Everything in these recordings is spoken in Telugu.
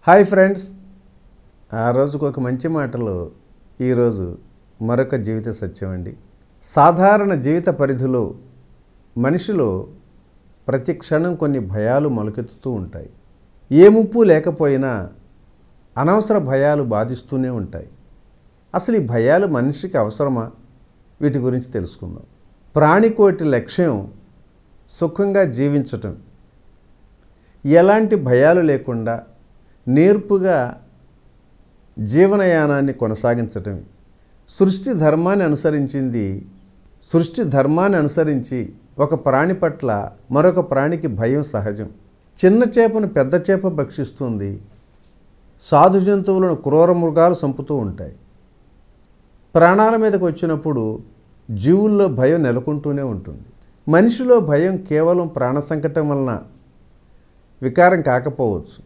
హాయ్ ఫ్రెండ్స్, ఆ రోజుకు ఒక మంచి మాటలో ఈరోజు మరొక జీవిత సత్యం అండి. సాధారణ జీవిత పరిధిలో మనిషిలో ప్రతి క్షణం కొన్ని భయాలు మొలకెత్తుతూ ఉంటాయి. ఏ ముప్పు లేకపోయినా అనవసర భయాలు బాధిస్తూనే ఉంటాయి. అసలు ఈ భయాలు మనిషికి అవసరమా? వీటి గురించి తెలుసుకుందాం. ప్రాణికోటి లక్ష్యం సుఖంగా జీవించటం, ఎలాంటి భయాలు లేకుండా నేర్పుగా జీవనయానాన్ని కొనసాగించటం. సృష్టి ధర్మాన్ని అనుసరించి ఒక ప్రాణి పట్ల మరొక ప్రాణికి భయం సహజం. చిన్న చేపను పెద్ద చేప భక్షిస్తుంది. సాధు జంతువులను క్రూర మృగాలు చంపుతూ ఉంటాయి. ప్రాణాల మీదకు వచ్చినప్పుడు జీవుల్లో భయం నెలకొంటూనే ఉంటుంది. మనిషిలో భయం కేవలం ప్రాణ సంకటం వలన వికారం కాకపోవచ్చు.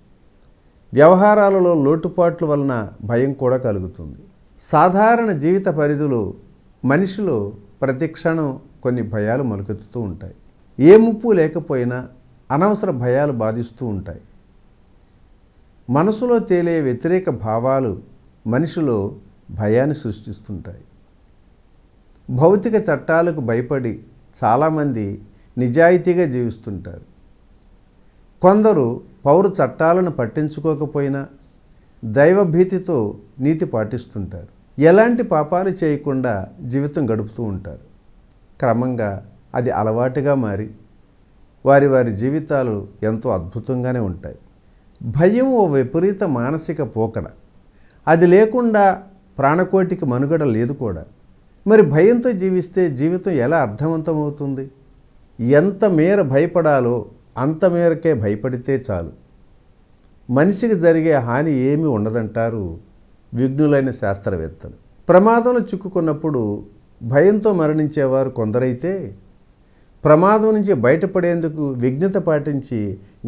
వ్యవహారాలలో లోటుపాట్ల వలన భయం కూడా కలుగుతుంది. సాధారణ జీవిత పరిధిలో మనిషిలో ప్రతి క్షణం కొన్ని భయాలు మొలకెత్తుతూ ఉంటాయి. ఏ ముప్పు లేకపోయినా అనవసర భయాలు బాధిస్తూ ఉంటాయి. మనసులో తేలే వ్యతిరేక భావాలు మనిషిలో భయాన్ని సృష్టిస్తుంటాయి. భౌతిక చట్టాలకు భయపడి చాలామంది నిజాయితీగా జీవిస్తుంటారు. కొందరు పౌర చట్టాలను పట్టించుకోకపోయినా దైవభీతితో నీతి పాటిస్తుంటారు. ఎలాంటి పాపాలు చేయకుండా జీవితం గడుపుతూ ఉంటారు. క్రమంగా అది అలవాటుగా మారి వారి జీవితాలు ఎంతో అద్భుతంగానే ఉంటాయి. భయం ఓ విపరీత మానసిక పోకడ. అది లేకుండా ప్రాణకోటికి మనుగడ లేదు కూడా. మరి భయంతో జీవిస్తే జీవితం ఎలా అర్థవంతమవుతుంది? ఎంత మేర భయపడాలో అంత మేరకే భయపడితే చాలు. మనిషికి జరిగే హాని ఏమీ ఉండదంటారు విఘ్నులైన శాస్త్రవేత్తలు. ప్రమాదంలో చిక్కుకున్నప్పుడు భయంతో మరణించేవారు కొందరైతే, ప్రమాదం నుంచి బయటపడేందుకు విఘ్నత పాటించి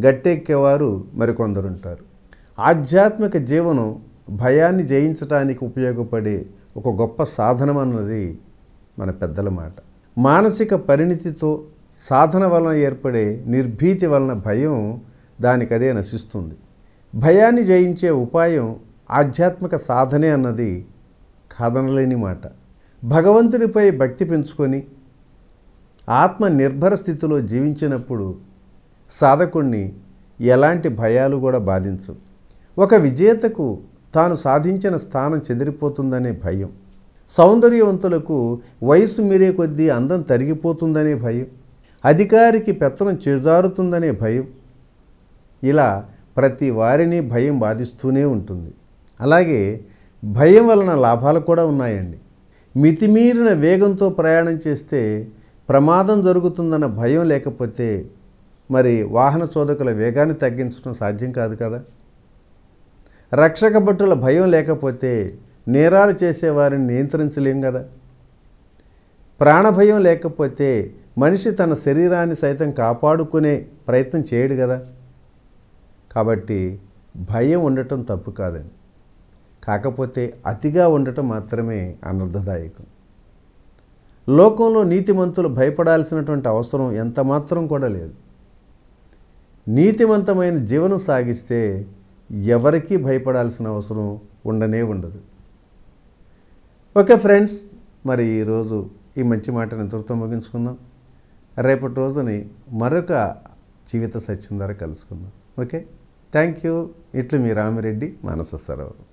గట్టెక్కేవారు మరికొందరుంటారు. ఆధ్యాత్మిక జీవనం భయాన్ని జయించడానికి ఉపయోగపడే ఒక గొప్ప సాధనం అన్నది మన పెద్దల మాట. మానసిక పరిణితితో సాధన వలన ఏర్పడే నిర్భీతి వలన భయం దానికదే నశిస్తుంది. భయాన్ని జయించే ఉపాయం ఆధ్యాత్మిక సాధనే అన్నది కాదనలేని మాట. భగవంతుడిపై భక్తి పెంచుకొని ఆత్మ నిర్భర స్థితిలో జీవించినప్పుడు సాధకుణ్ణి ఎలాంటి భయాలు కూడా బాధించవు. ఒక విజేతకు తాను సాధించిన స్థానం చెదిరిపోతుందనే భయం, సౌందర్యవంతులకు వయసు మీరే కొద్దీ అందం తరిగిపోతుందనే భయం, అధికారికి పెత్తనం చేజారుతుందనే భయం, ఇలా ప్రతి వారిని భయం బాధిస్తూనే ఉంటుంది. అలాగే భయం వలన లాభాలు కూడా ఉన్నాయండి. మితిమీరిన వేగంతో ప్రయాణం చేస్తే ప్రమాదం జరుగుతుందన్న భయం లేకపోతే మరి వాహన చోదకుల వేగాన్ని తగ్గించడం సాధ్యం కాదు కదా. రక్షక భటుల భయం లేకపోతే నేరాలు చేసేవారిని నియంత్రించలేం కదా. ప్రాణభయం లేకపోతే మనిషి తన శరీరాన్ని సైతం కాపాడుకునే ప్రయత్నం చేయడు కదా. కాబట్టి భయం ఉండటం తప్పు కాదండి. కాకపోతే అతిగా ఉండటం మాత్రమే అనర్థదాయకం. లోకంలో నీతిమంతులు భయపడాల్సినటువంటి అవసరం ఎంత మాత్రం కూడా లేదు. నీతివంతమైన జీవనం సాగిస్తే ఎవరికీ భయపడాల్సిన అవసరం ఉండదు. ఓకే ఫ్రెండ్స్, మరి ఈరోజు ఈ మంచి మాటను ఎంతటితో ముగించుకుందాం. రేపటి రోజుని మరొక జీవిత సత్యం ద్వారా కలుసుకుందాం. Okay, thank you. ఇట్లు మీ రామిరెడ్డి, మానస సరోవరం.